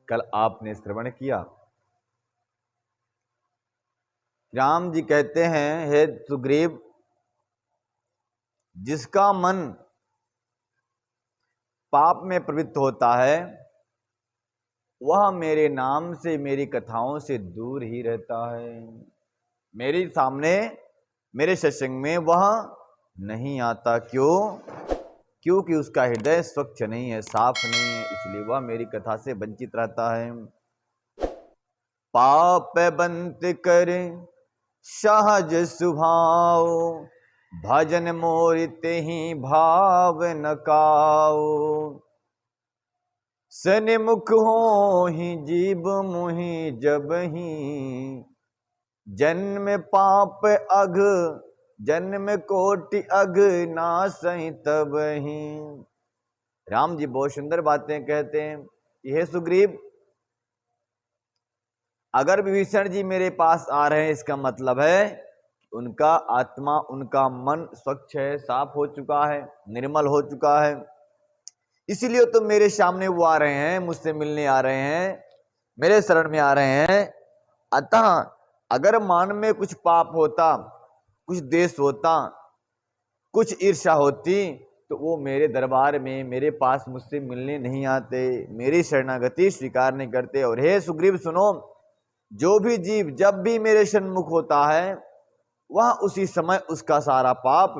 कल आपने श्रवण किया। राम जी कहते हैं, हे सुग्रीव, जिसका मन पाप में प्रवृत्त होता है वह मेरे नाम से, मेरी कथाओं से दूर ही रहता है। मेरे सामने, मेरे सत्संग में वह नहीं आता। क्यों? क्योंकि उसका हृदय स्वच्छ नहीं है, साफ नहीं है, इसलिए वह मेरी कथा से वंचित रहता है। पाप बंत कर सहज सुभाव, भजन मोर तेहि भाव न काओ। सन्मुख हो ही जीव मुहि जब ही, जन्म पाप अघ जन्म कोटि अघ नासहि तब ही। राम जी बहुत सुंदर बातें कहते हैं। यह सुग्रीव, अगर विभीषण जी मेरे पास आ रहे हैं, इसका मतलब है उनका आत्मा, उनका मन स्वच्छ है, साफ हो चुका है, निर्मल हो चुका है। इसीलिए तो मेरे सामने वो आ रहे हैं, मुझसे मिलने आ रहे हैं, मेरे शरण में आ रहे हैं। अतः अगर मन में कुछ पाप होता, कुछ द्वेष होता, कुछ ईर्ष्या होती, तो वो मेरे दरबार में, मेरे पास मुझसे मिलने नहीं आते, मेरी शरणागति स्वीकार नहीं करते। और हे सुग्रीव सुनो, जो भी जीव जब भी मेरे सन्मुख होता है वह उसी समय उसका सारा पाप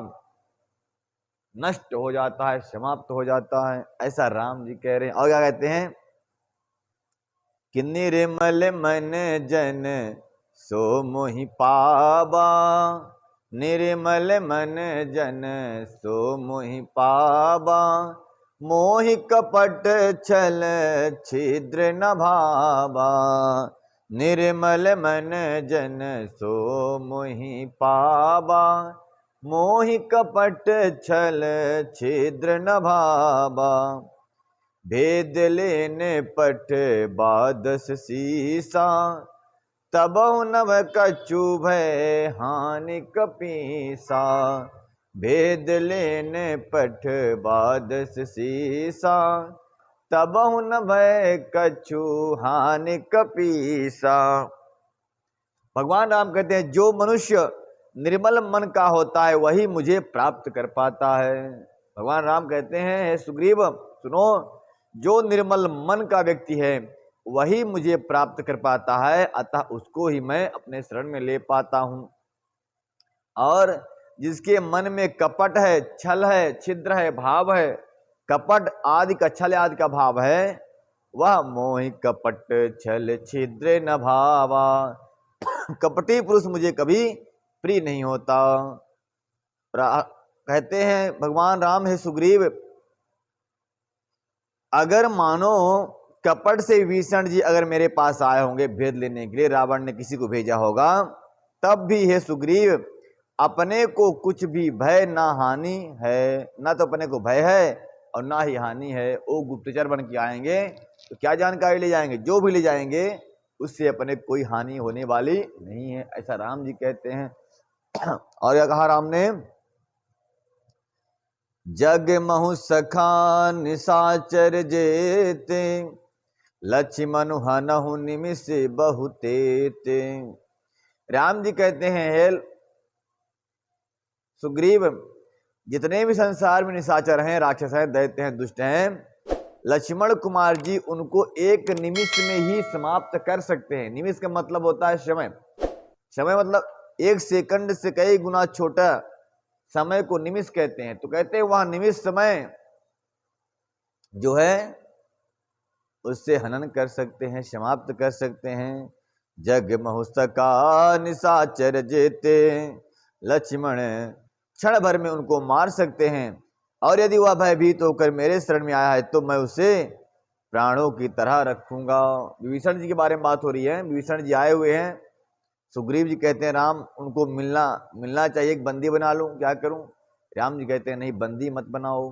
नष्ट हो जाता है, समाप्त हो जाता है। ऐसा राम जी कह रहे हैं। और क्या कहते हैं कि निर्मल मन जन सो मोहि पावा, निर्मल मन जन सो मोहि पावा, मोहि कपट छल छिद्र न भावा, निर्मल मन जन सो मोहि पावा, मोहि कपट छल छिद्र न भावा, भेद लेने पट बादस सीसा, तबहु नव कछु भय हानि कपीसा, भेद लेने पट बादस सीसा, तबहु न भय कछु हानि कपीसा। भगवान राम कहते हैं, जो मनुष्य निर्मल मन का होता है वही मुझे प्राप्त कर पाता है। भगवान राम कहते हैं, हे सुग्रीव सुनो, जो निर्मल मन का व्यक्ति है वही मुझे प्राप्त कर पाता है, अतः उसको ही मैं अपने शरण में ले पाता हूं। और जिसके मन में कपट है, छल है, छिद्र है, भाव है, कपट आदि का, छल आदि का भाव है, वह मोहि कपट छल छिद्र न भावा, कपटी पुरुष मुझे कभी प्रिय नहीं होता। कहते हैं भगवान राम, है सुग्रीव, अगर मानो कपट से विभीषण जी अगर मेरे पास आए होंगे भेद लेने के लिए, रावण ने किसी को भेजा होगा, तब भी हे सुग्रीव अपने को कुछ भी भय ना हानि है, ना तो अपने को भय है और ना ही हानि है। वो गुप्तचर बन के आएंगे तो क्या जानकारी ले जाएंगे, जो भी ले जाएंगे उससे अपने कोई हानि होने वाली नहीं है, ऐसा राम जी कहते हैं। और क्या कहा राम ने, जग महु सखा निशाचर जेते, लक्ष्मण हनहु निमिष बहुतेते। राम जी कहते हैं, हे सुग्रीव, जितने भी संसार में निशाचर हैं, राक्षस हैं, दैत्य हैं, दुष्ट हैं, लक्ष्मण कुमार जी उनको एक निमिष में ही समाप्त कर सकते हैं। निमिष का मतलब होता है समय। समय मतलब एक सेकंड से कई गुना छोटा समय को निमिष कहते हैं। तो कहते हैं वह निमिष समय जो है उससे हनन कर सकते हैं, समाप्त कर सकते हैं। जग महु सका निशाचर जेते, लक्ष्मण क्षण भर में उनको मार सकते हैं। और यदि वह भयभीत होकर मेरे शरण में आया है तो मैं उसे प्राणों की तरह रखूंगा। विभीषण जी के बारे में बात हो रही है। विभीषण जी आए हुए हैं, सुग्रीव जी कहते हैं राम उनको मिलना चाहिए, एक बंदी बना लूं, क्या करूं? राम जी कहते हैं नहीं, बंदी मत बनाओ,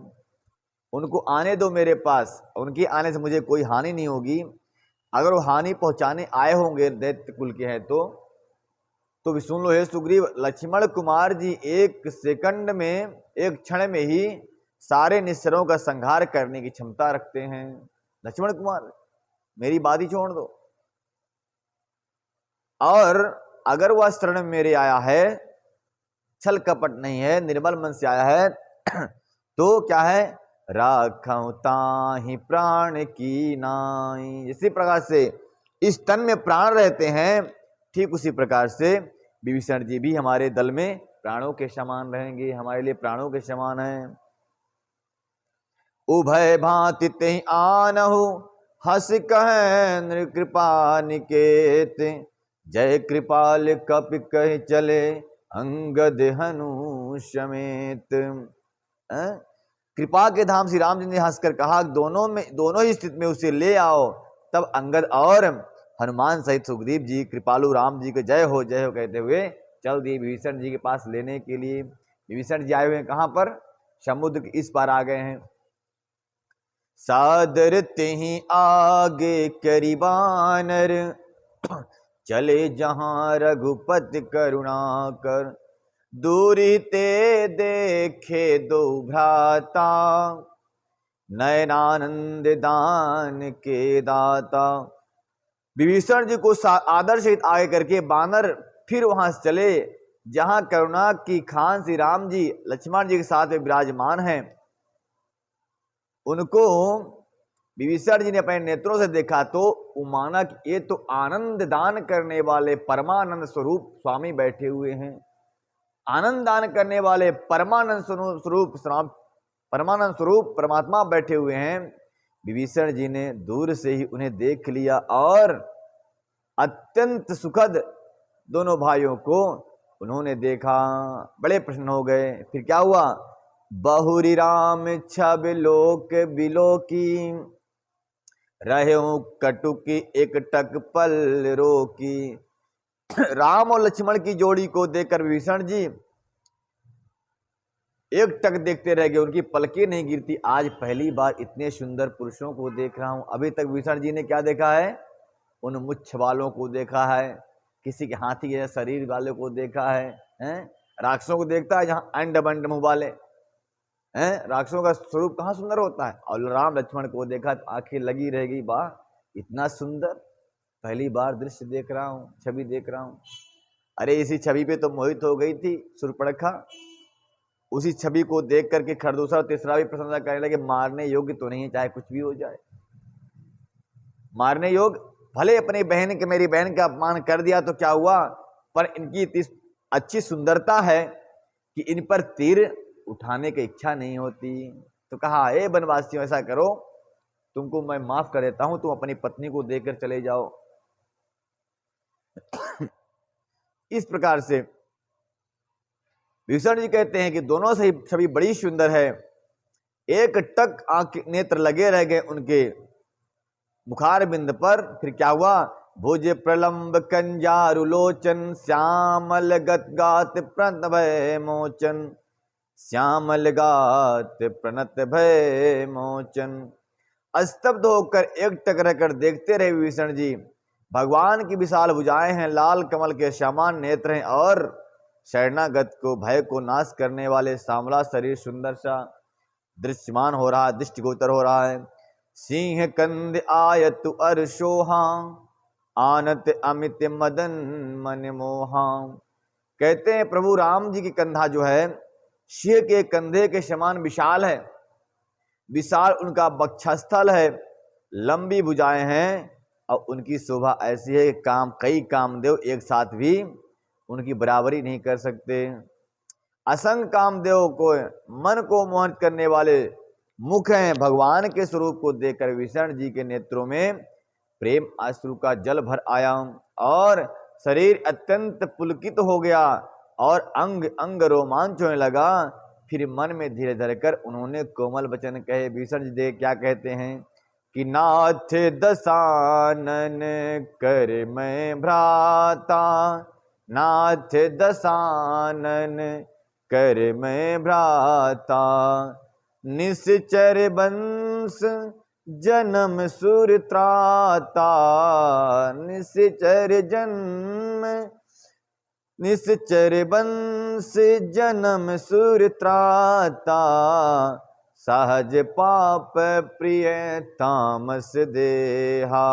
उनको आने दो मेरे पास, उनके आने से मुझे कोई हानि नहीं होगी। अगर वो हानि पहुंचाने आए होंगे, दैत्य कुल के हैं तो भी सुन लो हे सुग्रीव, लक्ष्मण कुमार जी एक सेकंड में, एक क्षण में ही सारे निश्चरों का संहार करने की क्षमता रखते हैं। लक्ष्मण कुमार मेरी बात ही छोड़ दो। और अगर वह शरण मेरे आया है, छल कपट नहीं है, निर्मल मन से आया है, तो क्या है, राखऊं ताहि प्राण की नाई। इसी प्रकार से इस तन में प्राण रहते हैं, ठीक उसी प्रकार से विभीषण जी भी हमारे दल में प्राणों के समान रहेंगे, हमारे लिए प्राणों के समान हैं। उभय भांति तेहि आनहु, हस कह नृकृपा निकेत। जय कृपाल कपि कहि चले, अंगद हनु समेत। कृपा के धाम श्री राम जी ने हंसकर कहा, दोनों ही स्थिति में उसे ले आओ। तब अंगद और हनुमान सहित सुखदेव जी कृपालु राम जी के जय हो कहते हुए चल दिए विभीषण जी के पास लेने के लिए। विभीषण जी आए हुए हैं कहां पर, समुद्र के इस पार आ गए हैं। सादर तेहि आगे करि बानर, चले जहां रघुपति करुणा कर। दूरी ते देखे दो भ्राता, नयनानंद दान के दाता। विभीषण जी को आदर सहित आगे करके बानर फिर वहां से चले जहां करुणा की खान श्री राम जी लक्ष्मण जी के साथ में विराजमान हैं। उनको विभीषण जी ने अपने नेत्रों से देखा तो माना कि ये तो आनंद दान करने वाले परमानंद स्वरूप स्वामी बैठे हुए हैं। आनंद दान करने वाले परमानंद स्वरूप परमात्मा बैठे हुए हैं। विभीषण जी ने दूर से ही उन्हें देख लिया और अत्यंत सुखद दोनों भाइयों को उन्होंने देखा, बड़े प्रसन्न हो गए। फिर क्या हुआ, बहुरी राम छब लोक बिलोकी, रहो कटुकी एक टक पल रोकी। राम और लक्ष्मण की जोड़ी को देखकर विभीषण जी एक टक देखते रह गए, उनकी पलकें नहीं गिरती। आज पहली बार इतने सुंदर पुरुषों को देख रहा हूं। अभी तक विभीषण जी ने क्या देखा है, उन मुच्छ वालों को देखा है, किसी के हाथी के शरीर वाले को देखा है, राक्षसों को देखता है जहां अंड बंड मुंह वाले हैं। राक्षसों का स्वरूप कहाँ सुंदर होता है। और राम लक्ष्मण को देखा तो आंखें लगी रह गई, वाह इतना सुंदर, पहली बार दृश्य देख रहा हूं, छवि देख रहा हूं। अरे इसी छवि पे तो मोहित हो गई थी शूर्पणखा। उसी छवि को देख करके खरदूसरा और तीसरा भी प्रशंसा करने लगे, मारने योग्य तो नहीं है, चाहे कुछ भी हो जाए, मारने योग्य। भले अपनी बहन के, मेरी बहन का अपमान कर दिया तो क्या हुआ, पर इनकी इतनी अच्छी सुंदरता है कि इन पर तीर उठाने की इच्छा नहीं होती। तो कहा, ए वनवासियों ऐसा करो, तुमको मैं माफ कर देता हूं, तुम अपनी पत्नी को देकर चले जाओ। इस प्रकार से विभीषण जी कहते हैं कि दोनों से छवि बड़ी सुंदर है। एक टक आंख नेत्र लगे रह गए उनके मुखार बिंद पर। फिर क्या हुआ, भुज प्रलंब कंजारु लोचन, श्यामल गत गात प्रणत भय मोचन, श्यामल गात प्रणत भय मोचन। स्तब्ध होकर एक टक रहकर देखते रहे विभीषण जी। भगवान की विशाल भुजाएं हैं, लाल कमल के समान नेत्र हैं और शरणागत को, भय को नाश करने वाले सांवला शरीर सुंदर सा दृश्यमान हो रहा है, दृष्टिगोचर हो रहा है। सिंह कंद आयतु अरशोहा, आनत अमित मदन मन मोहा। कहते हैं प्रभु राम जी की कंधा जो है सिंह के कंधे के समान विशाल है, विशाल उनका वक्षस्थल है, लंबी भुजाएं हैं और उनकी शोभा ऐसी है कि कई कामदेव एक साथ भी उनकी बराबरी नहीं कर सकते। असंख्य कामदेव को मन को मोहित करने वाले मुख हैं। भगवान के स्वरूप को देखकर विभीषण जी के नेत्रों में प्रेम अश्रु का जल भर आया और शरीर अत्यंत पुलकित हो गया और अंग अंग रोमांच होने लगा। फिर मन में धीरे धीरे कर उन्होंने कोमल वचन कहे। विभीषण जी देख क्या कहते हैं कि नाथ दशानन कर मैं भ्राता, नाथ दशानन कर मैं भ्राता, निश्चर वंश जन्म सुर त्राता, निश्चर वंश जन्म सुर त्राता, सहज पाप प्रिय तामस देहा,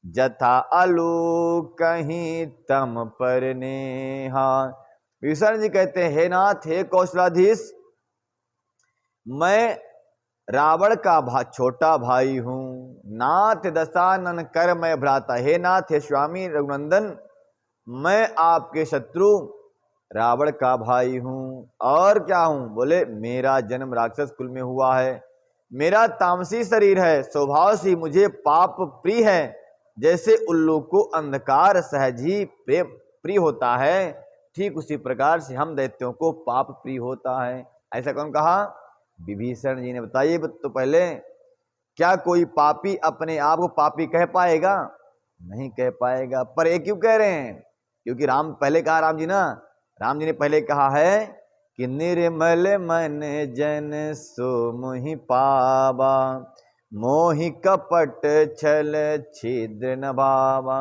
जथा अलू कहीं तम पर नेहा। विभीषण जी कहते हैं, हे नाथ, हे कौशलाधीश, मैं रावण का छोटा भाई हूं। नाथ दशानन कर मैं भ्राता। हे नाथ, हे स्वामी रघुनंदन, मैं आपके शत्रु रावण का भाई हूं। और क्या हूं? बोले, मेरा जन्म राक्षस कुल में हुआ है, मेरा तामसी शरीर है, स्वभाव से मुझे पाप प्रिय है। जैसे उल्लू को अंधकार सहज ही प्रिय होता है, ठीक उसी प्रकार से हम दैत्यों को पाप प्रिय होता है। ऐसा कौन कहा? विभीषण जी ने। बताइए तो पहले, क्या कोई पापी अपने आप को पापी कह पाएगा? नहीं कह पाएगा। पर ये क्यों कह रहे हैं? क्योंकि राम पहले कहा, राम जी ने पहले कहा है कि निर्मल मन जन सो मोहि पावा, मोहि कपट छल छिद्र न भावा।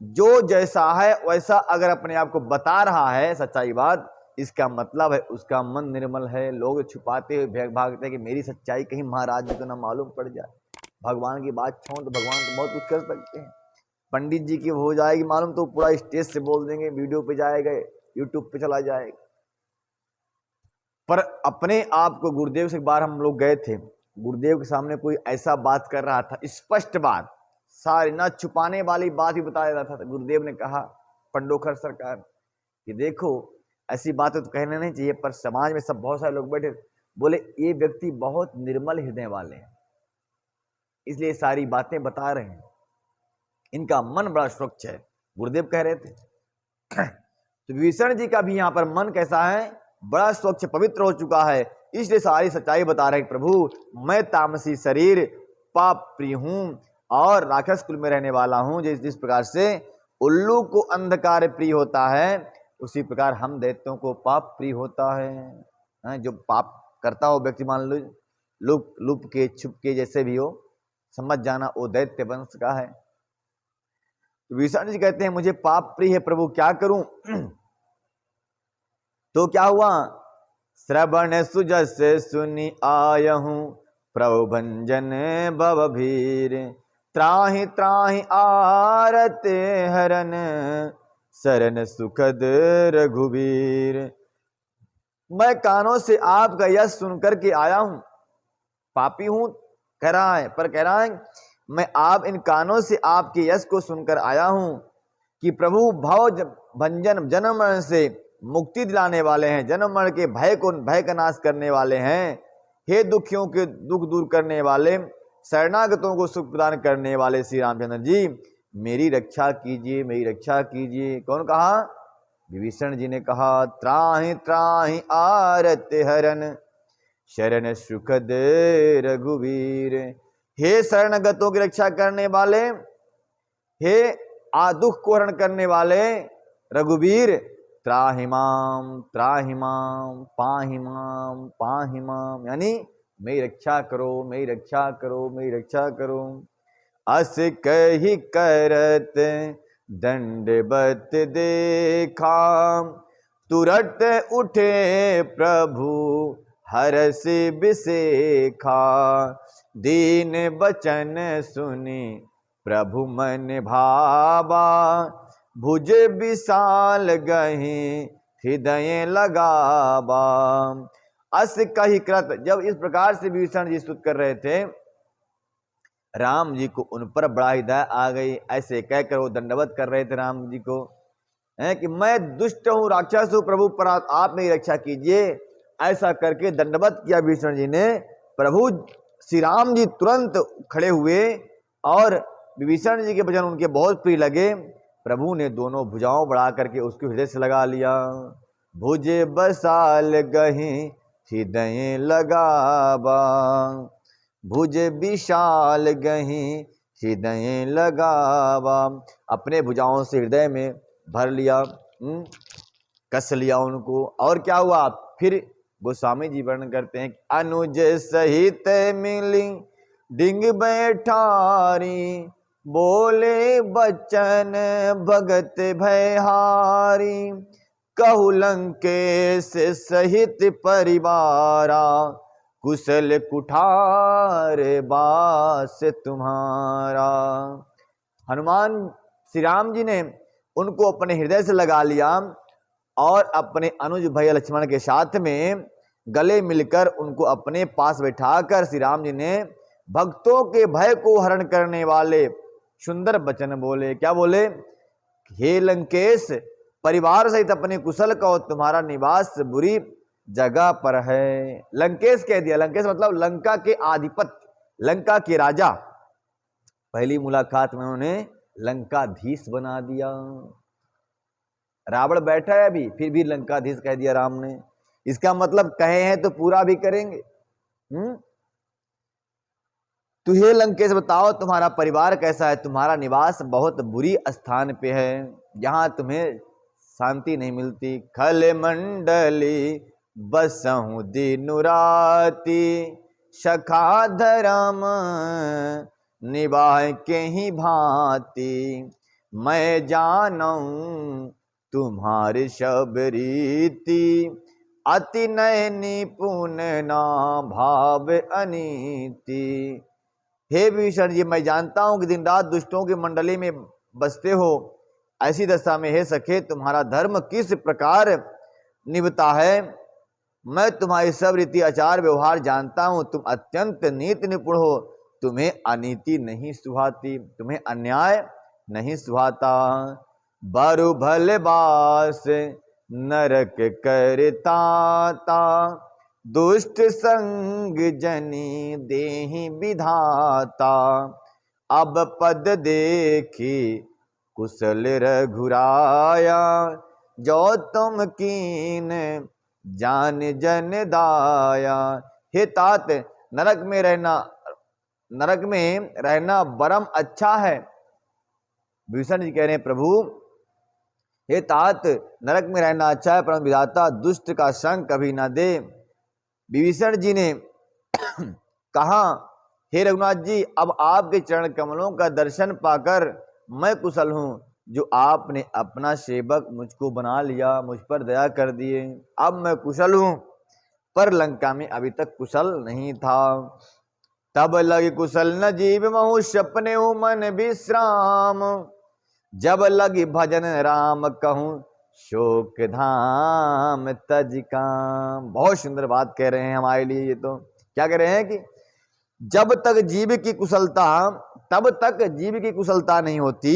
जो जैसा है वैसा अगर अपने आप को बता रहा है सच्चाई बात, इसका मतलब है उसका मन निर्मल है। लोग छुपाते हुए भागते हैं कि मेरी सच्चाई कहीं महाराज जी को ना मालूम पड़ जाए। भगवान की बात छोड़, तो भगवान तो बहुत कुछ कर सकते हैं। पंडित जी की हो जाएगी मालूम तो पूरा स्टेज से बोल देंगे, वीडियो पे जाएगा, यूट्यूब पे चला जाएगा। पर अपने आप को, गुरुदेव से एक बार हम लोग गए थे, गुरुदेव के सामने कोई ऐसा बात कर रहा था, स्पष्ट बात, सारी ना छुपाने वाली बात ही बता रहा था। तो गुरुदेव ने कहा, पंडोखर सरकार, कि देखो ऐसी बातें तो कहने नहीं चाहिए, पर समाज में सब बहुत सारे लोग बैठे, बोले ये व्यक्ति बहुत निर्मल हृदय वाले हैं, इसलिए सारी बातें बता रहे हैं, इनका मन बड़ा स्वच्छ है, गुरुदेव कह रहे थे। तो विभीषण जी का भी यहाँ पर मन कैसा है? बड़ा स्वच्छ पवित्र हो चुका है, इसलिए सारी सच्चाई बता रहे हैं। प्रभु, मैं तामसी शरीर पाप प्रिय हूं और राक्षस कुल में रहने वाला हूं। जिस प्रकार से उल्लू को अंधकार प्रिय होता है, उसी प्रकार हम दैत्यों को पाप प्रिय होता है। जो पाप करता हो व्यक्ति, मान लो लुप के छुप के जैसे भी हो, समझ जाना वो दैत्य वंश का है। तो विभीषण जी कहते हैं, मुझे पाप प्रिय है प्रभु, क्या करूं? तो क्या हुआ? श्रवण सुजस सुनि आयहूं, प्रभु भंजन भवभीर, त्राहि त्राहि आरत हरन, शरण सुखद रघुवीर। मैं कानों से आपका यश सुनकर के आया हूं, पापी हूं कह रहा है, पर कह रहा है मैं आप इन कानों से आपके यश को सुनकर आया हूं कि प्रभु भव भंजन, जन्म मरण से मुक्ति दिलाने वाले हैं, जन्म मरण के भय का नाश करने वाले हैं। हे दुखियों के दुख दूर करने वाले, शरणागतों को सुख प्रदान करने वाले श्री रामचंद्र जी, मेरी रक्षा कीजिए, मेरी रक्षा कीजिए। कौन कहा? विभीषण जी ने कहा, त्राहि त्राहि आरत हरन, शरण सुखद रघुवीर। हे शरणगतों की रक्षा करने वाले, हे दुख को हरण करने वाले रघुवीर, त्राहि माम पाहि माम, यानी मेरी रक्षा करो, मेरी रक्षा करो, मेरी रक्षा करो। अस कही करत दंडवत देखा, तुरत उठे प्रभु हरष बिसेखा, दीन बचन सुनि प्रभु मन भावा, भुज विशाल गहि हृदय लगावा। अस कही कृत, जब इस प्रकार से विभीषण जी स्तुत कर रहे थे, राम जी को उन पर बड़ा ही दया आ गई। ऐसे कहकर वो दंडवत कर रहे थे राम जी को, है कि मैं दुष्ट हूं, राक्षस हूं, प्रभु पर आप मेरी रक्षा कीजिए। ऐसा करके दंडवत किया विभीषण जी ने। प्रभु श्री राम जी तुरंत खड़े हुए और विभीषण जी के वचन उनके बहुत प्रिय लगे। प्रभु ने दोनों भुजाओं बढ़ा करके उसके हृदय से लगा लिया। भुजे बसाल गहि हृदय लगावा, भुज विशाल गहि हृदय लगावा। अपने भुजाओं से हृदय में भर लिया, कस लिया उनको। और क्या हुआ? फिर गोस्वामी जी वर्णन करते हैं, अनुज सहित मिली डिंग बैठारी, बोले बचन भगत भयहारी, कहु लंकेश सहित परिवारा, कुशल कुठार बास तुम्हारा। हनुमान श्री राम जी ने उनको अपने हृदय से लगा लिया और अपने अनुज भैया लक्ष्मण के साथ में गले मिलकर उनको अपने पास बैठाकर श्री राम जी ने भक्तों के भय को हरण करने वाले सुंदर वचन बोले। क्या बोले? हे लंकेश, परिवार सहित अपने कुशल कहो, तुम्हारा निवास बुरी जगह पर है। लंकेश कह दिया। लंकेश मतलब लंका के आधिपत्य, लंका के राजा। पहली मुलाकात में उन्होंने लंकाधीश बना दिया। रावण बैठा है अभी, फिर भी लंकाधीश कह दिया राम ने। इसका मतलब कहे हैं तो पूरा भी करेंगे। तो हे लंकेश बताओ, तुम्हारा परिवार कैसा है? तुम्हारा निवास बहुत बुरी स्थान पे है, जहां तुम्हें शांति नहीं मिलती। खल मंडली बसहु दिनु राती, सखा धर्म निभाए के ही भांति। मैं जानूं तुम्हारी सब रीति, अति नय निपुण ना भाव अनीति। हे विभीषण जी, मैं जानता हूं कि दिन रात दुष्टों की मंडली में बसते हो। ऐसी दशा में हे सखे, तुम्हारा धर्म किस प्रकार निभता है, मैं तुम्हारी सब रीति आचार व्यवहार जानता हूं। तुम अत्यंत नीति निपुण हो, तुम्हें अनीति नहीं सुहाती, तुम्हें अन्याय नहीं सुहाता। बारु भले बास नरक करताता, दुष्ट संग जनी देहि विधाता। अब पद देखी कुशल रघुराया, जो तुम कीन जान जन दाया। हे तात, नरक में रहना बरम अच्छा है। विभीषण जी कह रहे हैं, प्रभु हे तात, नरक में रहना अच्छा है, परंतु विधाता दुष्ट का संग कभी ना दे। विभीषण जी ने कहा, हे रघुनाथ जी, अब आपके चरण कमलों का दर्शन पाकर मैं कुशल हूँ, जो आपने अपना सेवक मुझको बना लिया, मुझ पर दया कर दिए। अब मैं कुशल हूँ, पर लंका में अभी तक कुशल नहीं था। तब लग कुशल न जीव महु, सपने हो मन विश्राम। जब लगी भजन राम कहूँ, शोक धाम तज काम। बहुत सुंदर बात कह रहे हैं हमारे लिए। ये तो क्या कह रहे हैं कि जब तक जीव की कुशलता, तब तक जीव की कुशलता नहीं होती,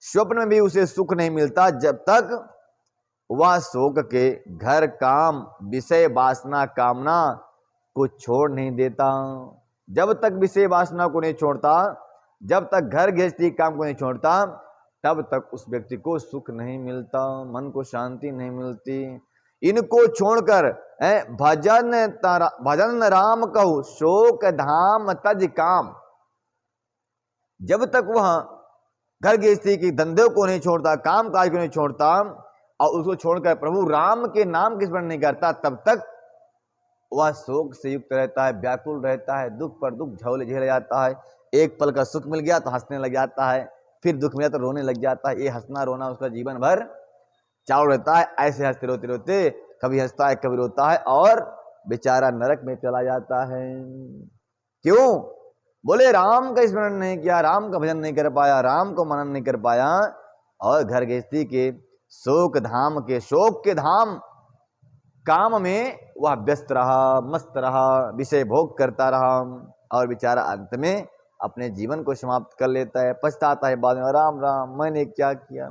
स्वप्न में भी उसे सुख नहीं मिलता, जब तक वह शोक के घर काम विषय वासना कामना को छोड़ नहीं देता। जब तक विषय वासना को नहीं छोड़ता, जब तक घर गृहस्थी काम को नहीं छोड़ता, तब तक उस व्यक्ति को सुख नहीं मिलता, मन को शांति नहीं मिलती। इनको छोड़कर भजन राम कहू, शोक धाम तज काम। जब तक वह घर गृहस्थी की धंधे को नहीं छोड़ता, काम काज को नहीं छोड़ता, और उसको छोड़कर प्रभु राम के नाम की स्मरण नहीं करता, तब तक वह शोक से युक्त रहता है, व्याकुल रहता है, दुख पर दुख झेल जाता है। एक पल का सुख मिल गया तो हंसने लग जाता है, फिर दुख मिला तो रोने लग जाता है। ये हंसना रोना उसका जीवन भर चालू रहता है। ऐसे हंसते रोते रोते कभी हंसता है, कभी रोता है, और बेचारा नरक में चला जाता है। क्यों? बोले राम का स्मरण नहीं किया, राम का भजन नहीं कर पाया, राम को मनन नहीं कर पाया, और घर गृहस्थी के शोक के धाम काम में वह व्यस्त रहा, मस्त रहा, विषय भोग करता रहा, और बेचारा अंत में अपने जीवन को समाप्त कर लेता है, पछताता है बाद में, राम राम मैंने क्या किया।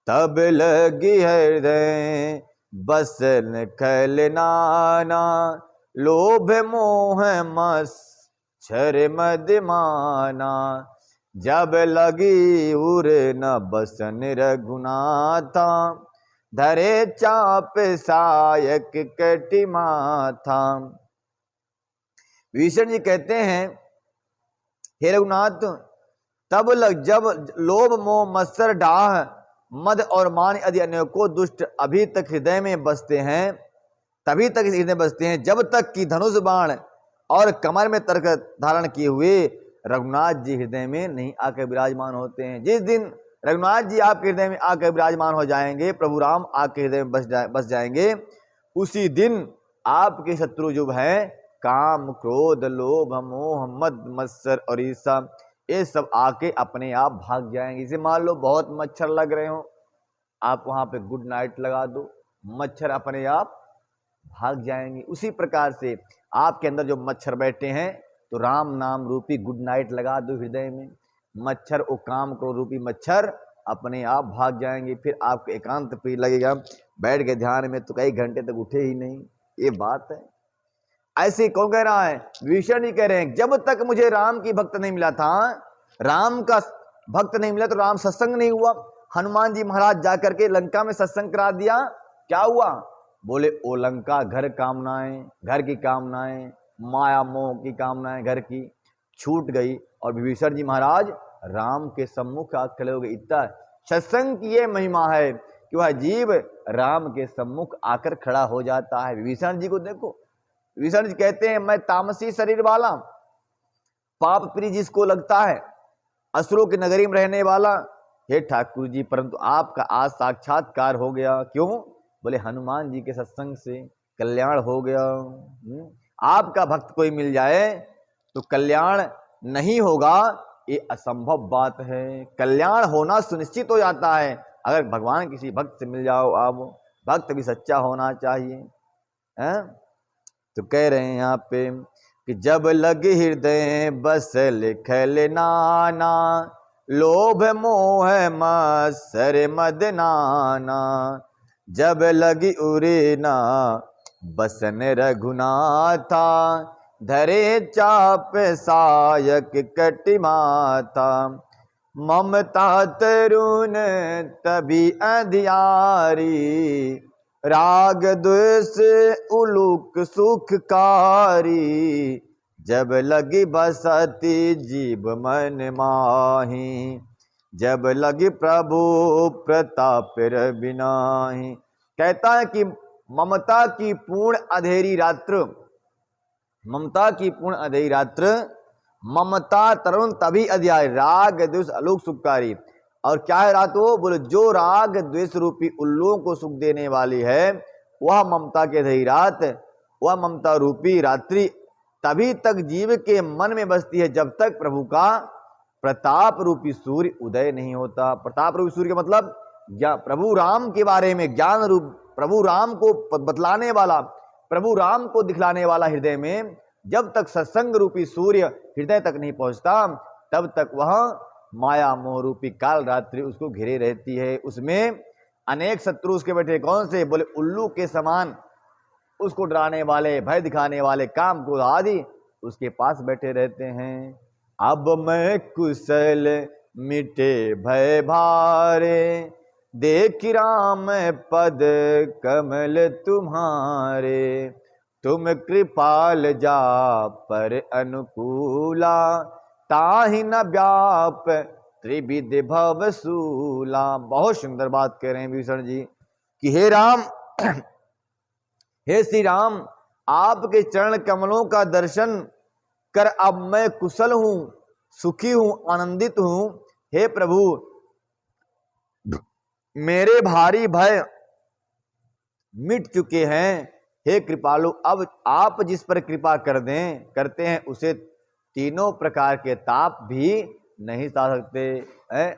तब लगी हृदय बसन खल नाना, लोभ मोह मत्सर मद माना। जब लगी उर न बसन रघुनाथा, धरे चाप सायक कटि माथा। विभीषण जी कहते हैं, हे रघुनाथ, जब लोभ मोह मत्सर डाह मद और मान आदि अनेकों दुष्ट अभी तक हृदय में बसते हैं, तभी तक इस हृदय बसते हैं जब तक कि धनुष बाण और कमर में तर्क धारण किए हुए रघुनाथ जी हृदय में नहीं आकर विराजमान होते हैं। जिस दिन रघुनाथ जी आपके हृदय में आकर विराजमान हो जाएंगे, प्रभु राम आपके हृदय में बस जाएंगे, उसी दिन आपके शत्रु जो हैं काम, क्रोध, लोभ, मोह, मद, मत्सर और ईर्ष्या, ये सब आके अपने आप भाग जाएंगे। इसे मान लो बहुत मच्छर लग रहे हो, आप वहां पे गुड नाइट लगा दो, मच्छर अपने आप भाग जाएंगे। उसी प्रकार से आपके अंदर जो मच्छर बैठे हैं, तो राम नाम रूपी गुड नाइट लगा दो हृदय में, मच्छर वो काम को रूपी मच्छर अपने आप भाग जाएंगे। फिर आपको एकांत प्रिय लगेगा, बैठ के ध्यान में तो कई घंटे तक उठे ही नहीं। ये बात है। ऐसे कौन कह रहा है? विभीषण जी कह रहे हैं, जब तक मुझे राम की भक्त नहीं मिला था, राम का भक्त नहीं मिला तो राम सत्संग नहीं हुआ। हनुमान जी महाराज जाकर के लंका में सत्संग करा दिया, क्या हुआ? बोले ओ लंका घर कामनाएं, घर की कामनाएं, माया मोह की कामनाएं घर की छूट गई, और विभीषण जी महाराज राम के सम्मुख आग खड़े हो गए। इतना सत्संग की ये महिमा है कि वह जीव राम के सम्मुख आकर खड़ा हो जाता है। विभीषण जी को देखो, विभीषण जी कहते हैं, मैं तामसी शरीर वाला, पाप प्रिय जिसको लगता है, असुरों की नगरी में रहने वाला, हे ठाकुर जी, परंतु आपका आज साक्षात्कार हो गया। क्यों? बोले हनुमान जी के सत्संग से कल्याण हो गया। आपका भक्त कोई मिल जाए तो कल्याण नहीं होगा, ये असंभव बात है। कल्याण होना सुनिश्चित हो जाता है अगर भगवान किसी भक्त से मिल जाओ। आप भक्त भी सच्चा होना चाहिए, हैं? तो कह रहे हैं यहाँ पे कि जब लग हृदय बस लिखल नाना, लोभ मोह मत्सर मद नाना, जब लगी उरेना बसन रघुनाथा, धरे चाप सायक कटिमाथा, ममता तरुण तभी अंधियारी, राग द्वेष उलूक सुखकारी, जब लगी बसती जीव मन माही, जब लगी प्रभु प्रताप रविनाही। कहता है कि ममता की पूर्ण अंधेरी रात्र, ममता की पूर्ण अंधेरी रात्र, ममता तरुण तभी अंधियारी, राग द्वेष आलोक सुखकारी। और क्या है रात? वो बोले जो राग द्वेष रूपी उल्लुओं को सुख देने वाली है, वह ममता की अंधेरी रात, वह ममता रूपी रात्रि तभी तक जीव के मन में बसती है जब तक प्रभु का प्रताप रूपी सूर्य उदय नहीं होता। प्रताप रूपी सूर्य का मतलब प्रभु राम के बारे में ज्ञान रूप, प्रभु राम को बतलाने वाला, प्रभु राम को दिखलाने वाला हृदय में जब तक सत्संग रूपी सूर्य हृदय तक नहीं पहुंचता, तब तक वह माया मोह रूपी काल रात्रि उसको घिरे रहती है। उसमें अनेक शत्रु उसके बैठे। कौन से? बोले उल्लू के समान उसको डराने वाले, भय दिखाने वाले, काम क्रोध आदि उसके पास बैठे रहते हैं। अब मैं कुशल मिटे भय भारे, देख राम पद कमल तुम्हारे, तुम कृपाल जा पर अनुकूला, ताहि न व्याप त्रिविध भवसूला। बहुत सुंदर बात कह रहे हैं विभीषण जी कि हे राम, हे श्री राम, आपके चरण कमलों का दर्शन कर अब मैं कुशल हूं, सुखी हूं, आनंदित हूं। हे प्रभु, मेरे भारी भय मिट चुके हैं। हे कृपालु, अब आप जिस पर कृपा करते हैं उसे तीनों प्रकार के ताप भी नहीं सह सकते हैं।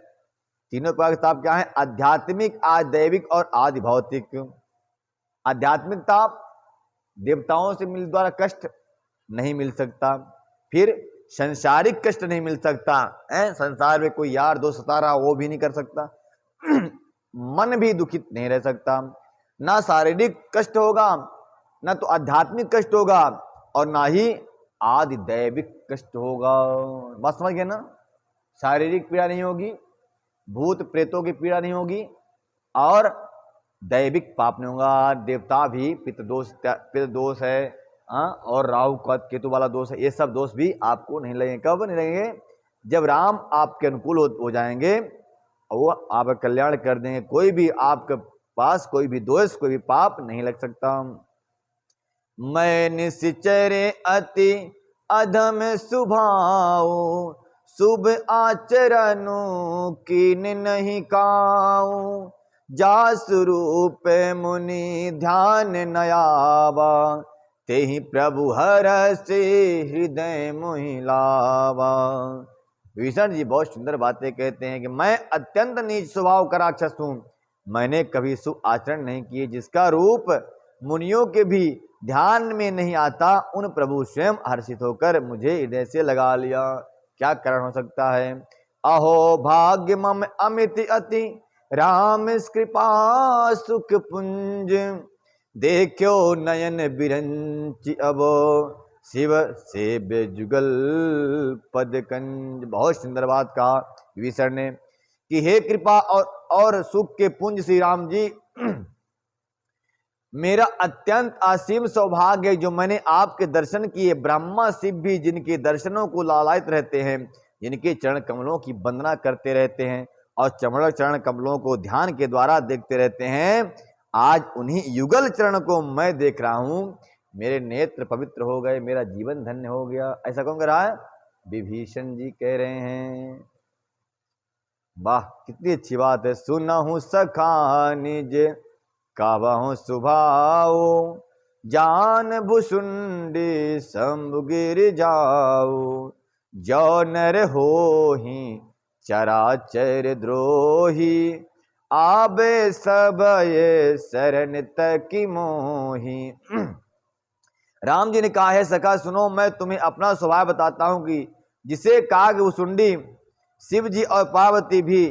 तीनों प्रकार के ताप क्या है? आध्यात्मिक, आदैविक और आदि भौतिक। आध्यात्मिक ताप देवताओं से मिल द्वारा कष्ट नहीं मिल सकता, फिर संसारिक कष्ट नहीं मिल सकता, संसार में कोई यार दोस्त सता रहा वो भी नहीं कर सकता, मन भी दुखित नहीं रह सकता, ना शारीरिक कष्ट होगा, ना तो आध्यात्मिक कष्ट होगा, और ना ही आदि दैविक कष्ट होगा। बात समझ गए ना? शारीरिक पीड़ा नहीं होगी, भूत प्रेतों की पीड़ा नहीं होगी, और दैविक पाप नहीं होगा। देवता भी पितृ दोष है, और राहु केतु वाला दोष है, ये सब दोष भी आपको नहीं लगेंगे। कब नहीं लगेंगे? जब राम आपके अनुकूल हो जाएंगे और वो आपका कल्याण कर देंगे। कोई भी आपके पास कोई भी दोष, कोई भी पाप नहीं लग सकता। मैं निश्चरे अति अधम सुभाऊ, शुभ आचरणु कीन नहीं काऊ, जास रूप मुनि ध्यान नयावा, ते ही प्रभु हरसि हृदय मोहि लावा। विभीषण जी बहुत सुंदर बातें कहते हैं कि मैं अत्यंत नीच स्वभाव का राक्षस हूं, मैंने कभी शुभ आचरण नहीं किए, जिसका रूप मुनियों के भी ध्यान में नहीं आता, उन प्रभु स्वयं हर्षित होकर मुझे हृदय से लगा लिया। क्या कारण हो सकता है? अहो भाग्य मम अमित अति राम कृपा सुख पुंज, देखो नयन बिरंचि अब शिव सेव्य जुगल पद कंज। बहुत सुंदर बात कहा विभीषण ने कि हे कृपा और सुख के पुंज श्री राम जी, मेरा अत्यंत असीम सौभाग्य है जो मैंने आपके दर्शन किए। ब्रह्मा शिव भी जिनके दर्शनों को लालायित रहते हैं, जिनके चरण कमलों की वंदना करते रहते हैं और चरण कमलों को ध्यान के द्वारा देखते रहते हैं, आज उन्हीं युगल चरण को मैं देख रहा हूं। मेरे नेत्र पवित्र हो गए, मेरा जीवन धन्य हो गया। ऐसा कौन कह रहा है? विभीषण जी कह रहे हैं। वाह, कितनी अच्छी बात है। सुनहु सखा निज काबहु सुभाओ, जान भुसुंडी शंभु गिर जाओ, जो नर होहि चराचर द्रोही, आबे सब ये शरण तकी मोही। राम जी ने कहा है सखा सुनो, मैं तुम्हें अपना स्वभाव बताता हूं कि जिसे काग भुसुंडी शिव जी और पार्वती भी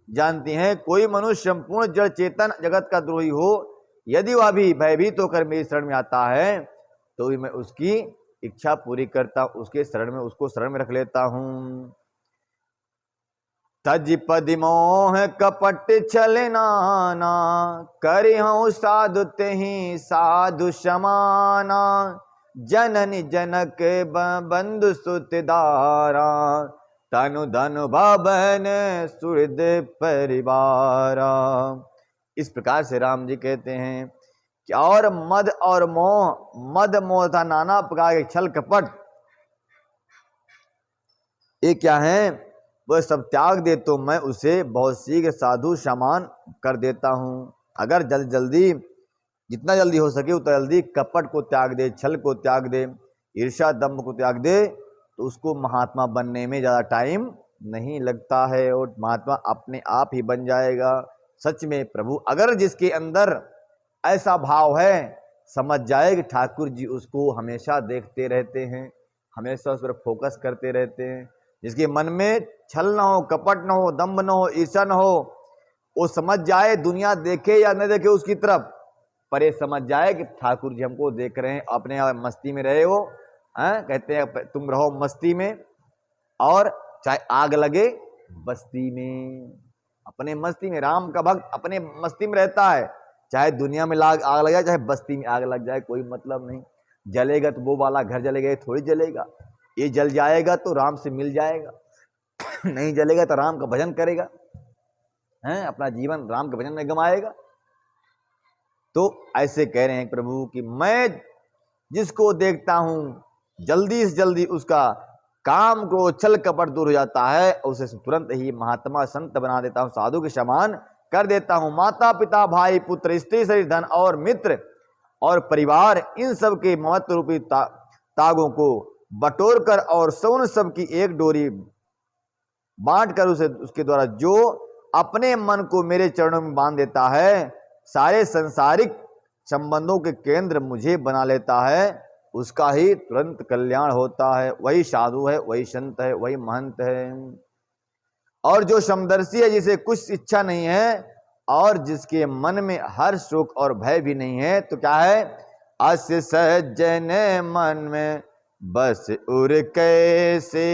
जानती हैं। कोई मनुष्य संपूर्ण जड़ चेतन जगत का द्रोही हो, यदि वह भी भयभीत होकर मेरी शरण में आता है तो भी मैं उसकी इच्छा पूरी करता, उसके शरण में उसको शरण में रख लेता हूं। तज पदि मोह कपट छल नाना, करिहु साधु तेहि साधु समाना, जननी जनक बंधु सुत दारा, तनु धनु भवन सुहृद परिवारा। इस प्रकार से राम जी कहते हैं कि और मद और मोह, मद मोह था नाना प्रकार के छल कपट, ये क्या है? वह सब त्याग दे तो मैं उसे बहुत शीघ्र साधु समान कर देता हूं। अगर जल्दी जितना जल्दी हो सके उतना जल्दी कपट को त्याग दे, छल को त्याग दे, ईर्ष्या दम्भ को त्याग दे, तो उसको महात्मा बनने में ज़्यादा टाइम नहीं लगता है और महात्मा अपने आप ही बन जाएगा। सच में प्रभु अगर जिसके अंदर ऐसा भाव है, समझ जाए कि ठाकुर जी उसको हमेशा देखते रहते हैं, हमेशा उस पर फोकस करते रहते हैं। जिसके मन में छल न हो, कपट न हो, दम्भ न हो, ईर्ष्या न हो, वो समझ जाए दुनिया देखे या न देखे उसकी तरफ, पर ये समझ जाए कि ठाकुर जी हमको देख रहे हैं, अपने मस्ती में रहे हो। कहते हैं तुम रहो मस्ती में, और चाहे आग लगे बस्ती में, अपने मस्ती में। राम का भक्त अपने मस्ती में रहता है, चाहे दुनिया में आग लग जाए, चाहे बस्ती में आग लग जाए, कोई मतलब नहीं। जलेगा तो वो वाला घर जलेगा, थोड़ी जलेगा। ये जल जाएगा तो राम से मिल जाएगा, नहीं जलेगा तो राम का भजन करेगा, अपना जीवन राम के भजन में गमाएगा। तो ऐसे कह रहे हैं प्रभु कि मैं जिसको देखता हूं जल्दी से जल्दी उसका काम को छल कपट दूर हो जाता है, उसे तुरंत ही महात्मा संत बना देता हूं, साधु के समान कर देता हूं। माता पिता भाई पुत्र स्त्री शरीर धन और मित्र और परिवार, इन सब के महत्व रूपी तागों को बटोर कर और सौन सब की एक डोरी बांट कर उसके द्वारा जो अपने मन को मेरे चरणों में बांध देता है, सारे संसारिक संबंधों के केंद्र मुझे बना लेता है, उसका ही तुरंत कल्याण होता है। वही साधु है, वही संत है, वही महंत है। और जो समदर्शी है, जिसे कुछ इच्छा नहीं है और जिसके मन में हर्ष शोक और भय भी नहीं है, तो क्या है? अस सज्जन मन में बस उर कैसे,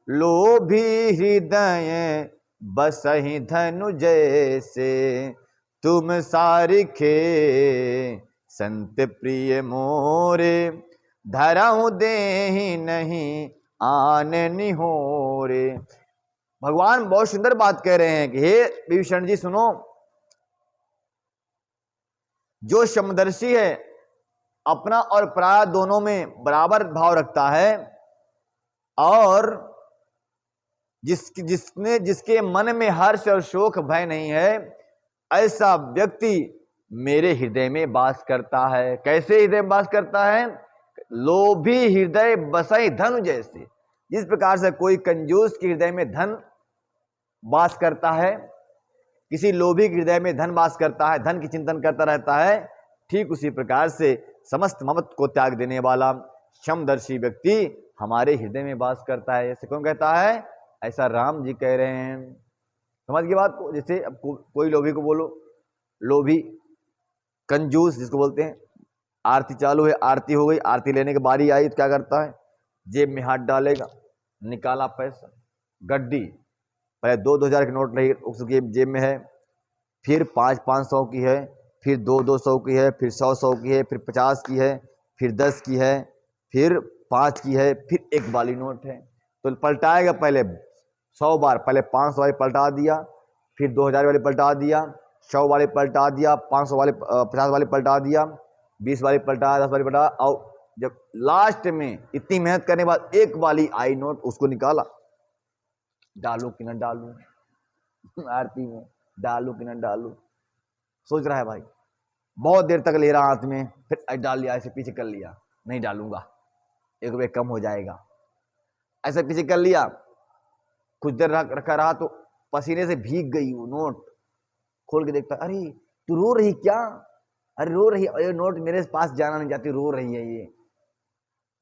लोभी हृदय बसहि धनु जैसे, तुम सारिखे संत प्रिय मोरे, धरहु देहि नहीं आन निहोरे। भगवान बहुत सुंदर बात कह रहे हैं कि हे विभीषण जी सुनो, जो समदर्शी है, अपना और पराया दोनों में बराबर भाव रखता है, और जिसके मन में हर्ष और शोक भय नहीं है, ऐसा व्यक्ति मेरे हृदय में वास करता है। कैसे हृदय में वास करता है? लोभी हृदय बसई धनु जैसे। जिस प्रकार से कोई कंजूस के हृदय में धन वास करता है, किसी लोभी के हृदय में धन वास करता है, धन की चिंतन करता रहता है, ठीक उसी प्रकार से समस्त ममत्व को त्याग देने वाला क्षमदर्शी व्यक्ति हमारे हृदय में वास करता है। ऐसे कौन कहता है? ऐसा राम जी कह रहे हैं। समझ गए बात को? जैसे अब कोई लोभी को बोलो, लोभी कंजूस जिसको बोलते हैं, आरती चालू है, आरती हो गई, आरती लेने की बारी आई तो क्या करता है? जेब में हाथ डालेगा, निकाला पैसा, गड्डी, पहले 2,000 के नोट रही उसके जेब में है, फिर 500 की है, फिर 200 की है, फिर 100 की है, फिर 50 की है, फिर 10 की है, फिर 5 की है, फिर 1 वाली नोट है। तो पलटाएगा पहले 100 बार, पहले 500 वाली पलटा दिया, फिर 2,000 वाली पलटा दिया, 100 वाली पलटा दिया, 500 वाली 50 वाली पलटा दिया, 20 वाली पलटा, 10 वाली पलटा, और जब लास्ट में इतनी मेहनत करने के बाद 1 वाली आई नोट, उसको निकाला, डालू कि न डालू आरती में, डालू कि न डालू, सोच रहा है भाई, बहुत देर तक ले रहा हाथ में, फिर डाल लिया, ऐसे पीछे कर लिया, नहीं डालूंगा, 1 रुपये कम हो जाएगा, ऐसे पीछे कर लिया, कुछ देर रखा रहा तो पसीने से भीग गई वो नोट, खोल के देखता, अरे तू रो रही क्या? अरे रो रही, अरे नोट मेरे पास जाना नहीं चाहती, रो रही है ये,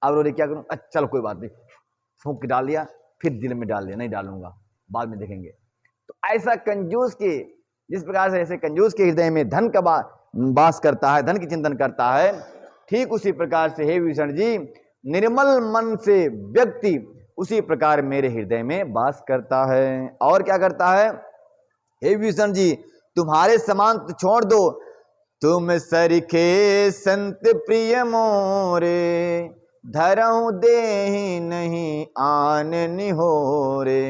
अब रो रही, क्या करूं? अच्छा चलो कोई बात नहीं, फूंक के डाल लिया, फिर दिल में डाल लिया, नहीं डालूंगा, बाद में देखेंगे। तो ऐसा कंजूस के, जिस प्रकार से ऐसे कंजूस के हृदय में धन का वास करता है, धन की चिंतन करता है, ठीक उसी प्रकार से हे विभीषण जी, निर्मल मन से व्यक्ति उसी प्रकार मेरे हृदय में वास करता है। और क्या करता है? हे विभीषण जी, तुम्हारे समान तो छोड़ दो, तुम सरिखे संत प्रिय मोरे, धरऊ दे नहीं आन निहोरे।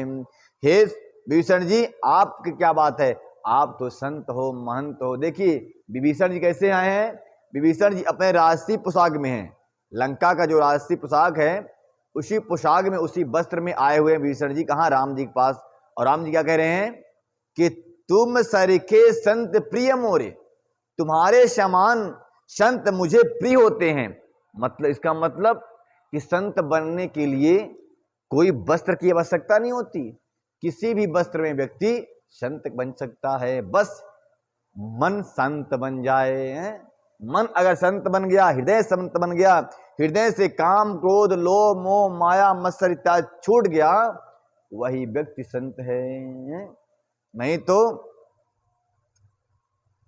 हे विभीषण जी, आपकी क्या बात है, आप तो संत हो, महंत हो। देखिए विभीषण जी कैसे आए हैं? विभीषण जी अपने राजसी पोशाक में हैं, लंका का जो राजसी पोशाक है उसी पोशाक में, उसी वस्त्र में आए हुए हैं विभीषण जी, कहाँ? राम जी के पास। और राम जी क्या कह रहे हैं कि तुम सरिखे संत प्रिय मोरे, तुम्हारे समान संत मुझे प्रिय होते हैं। मतलब इसका मतलब कि संत बनने के लिए कोई वस्त्र की आवश्यकता नहीं होती, किसी भी वस्त्र में व्यक्ति संत बन सकता है, बस मन संत बन जाए। मन अगर संत बन गया, हृदय संत बन गया, हृदय से काम क्रोध लोभ मोह माया मत्सर इत्यादि छूट गया, वही व्यक्ति संत है। नहीं तो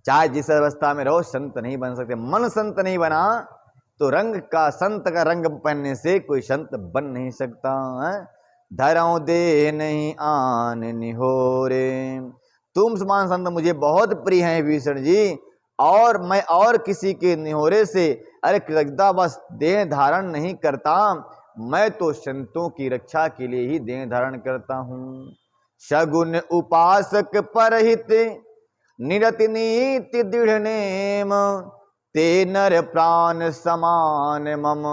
चाहे जिस अवस्था में रहो संत नहीं बन सकते। मन संत नहीं बना तो रंग का, संत का रंग पहनने से कोई संत बन नहीं सकता है। धरऊ दे नहीं आन निहोरे, तुम समान संत मुझे बहुत प्रिय हैं विभीषण जी, और मैं और किसी के निहोरे से, अरे कृतज्ञता बस देह धारण नहीं करता, मैं तो संतों की रक्षा के लिए ही देह धारण करता हूँ। शगुन उपासक परहित निरति नीति दृढ़ नेम, ते नर प्राण समान मम,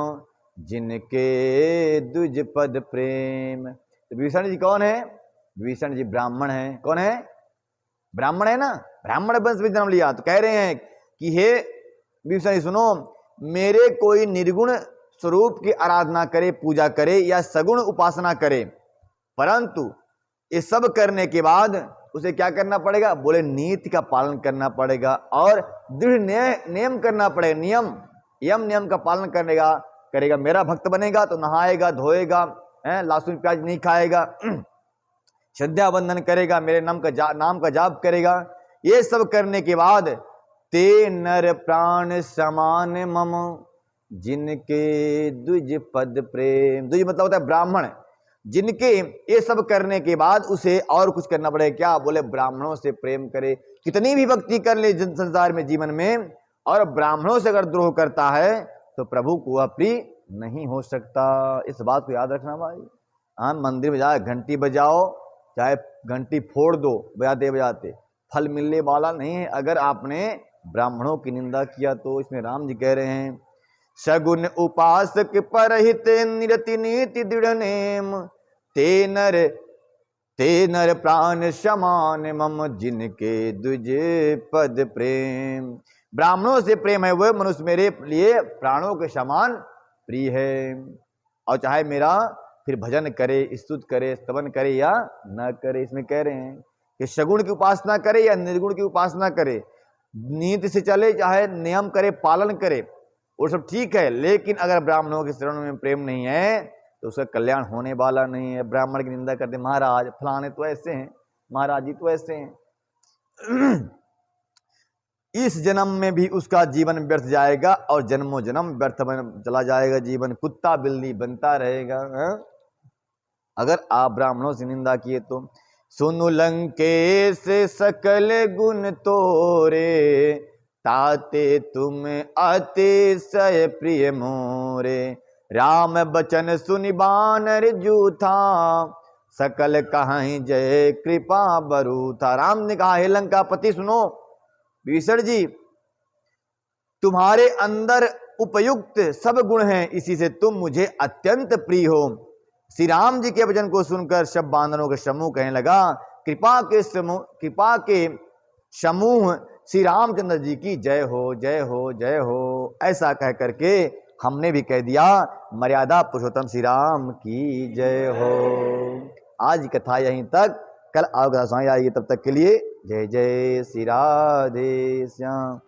जिनके दुज पद प्रेम। तो विभीषण जी कौन है? विभीषण जी ब्राह्मण है। कौन है? ब्राह्मण है ना, ब्राह्मण वंश में जन्म लिया। तो कह रहे हैं कि हे विभीषण जी सुनो, मेरे कोई निर्गुण स्वरूप की आराधना करे, पूजा करे या सगुण उपासना करे, परंतु ये सब करने के बाद उसे क्या करना पड़ेगा? बोले नीति का पालन करना पड़ेगा और दृढ़ नियम करना पड़ेगा। नियम का पालन करेगा। मेरा भक्त बनेगा तो नहाएगा धोएगा, लहसुन प्याज नहीं खाएगा, संध्या बंदन करेगा, मेरे नाम का जाप करेगा। ये सब करने के बाद ते नर प्राण समान मम, जिनके द्विज पद प्रेम। द्विज मतलब होता है ब्राह्मण, जिनके ये सब करने के बाद उसे और कुछ करना पड़ेगा। क्या? बोले ब्राह्मणों से प्रेम करे। कितनी भी भक्ति कर ले जन संसार में जीवन में, और ब्राह्मणों से अगर द्रोह करता है तो प्रभु को वह प्रिय नहीं हो सकता। इस बात को याद रखना भाई। हाँ, मंदिर में जाए घंटी बजाओ, चाहे घंटी फोड़ दो बजाते बजाते, फल मिलने वाला नहीं है अगर आपने ब्राह्मणों की निंदा किया तो। इसमें राम जी कह रहे हैं शगुन उपासक परहित निरति नीति दृढ़ नेम, ते नर प्राण समान मम, जिनके द्विज पद प्रेम। ब्राह्मणों से प्रेम है वह मनुष्य मेरे लिए प्राणों के समान प्रिय है, और चाहे मेरा फिर भजन करे, स्तुति करे, स्तवन करे या न करे। इसमें कह रहे हैं कि सगुण की उपासना करे या निर्गुण की उपासना करे, नीति से चले चाहे नियम करे, पालन करे, वो सब ठीक है, लेकिन अगर ब्राह्मणों के शरण में प्रेम नहीं है तो उसका कल्याण होने वाला नहीं है। ब्राह्मण की निंदा करते, महाराज फलाने तो ऐसे हैं, महाराज जी तो ऐसे हैं, इस जन्म में भी उसका जीवन व्यर्थ जाएगा और जन्मों जन्म व्यर्थ चला जाएगा, जीवन कुत्ता बिल्ली बनता रहेगा। अगर आप ब्राह्मणों से निंदा किए तो सुनु लंकेश सकल गुण तोरे, ताते तुम अतिशय प्रिय मोरे, राम बचन सुनि बानर जूथा, सकल कहाई जय कृपा बरूथा। राम ने कहा, हे लंकापति सुनो, विभीषण जी तुम्हारे अंदर उपयुक्त सब गुण हैं, इसी से तुम मुझे अत्यंत प्रिय हो। श्री राम जी के वचन को सुनकर सब बानरों के समूह कहने लगा, कृपा के समूह श्री रामचंद्र जी की जय हो, जय हो, जय हो। ऐसा कह करके हमने भी कह दिया, मर्यादा पुरुषोत्तम श्री राम की जय हो। आज की कथा यहीं तक, कल और कथा आएगी, तब तक के लिए जय जय श्री राधे श्याम।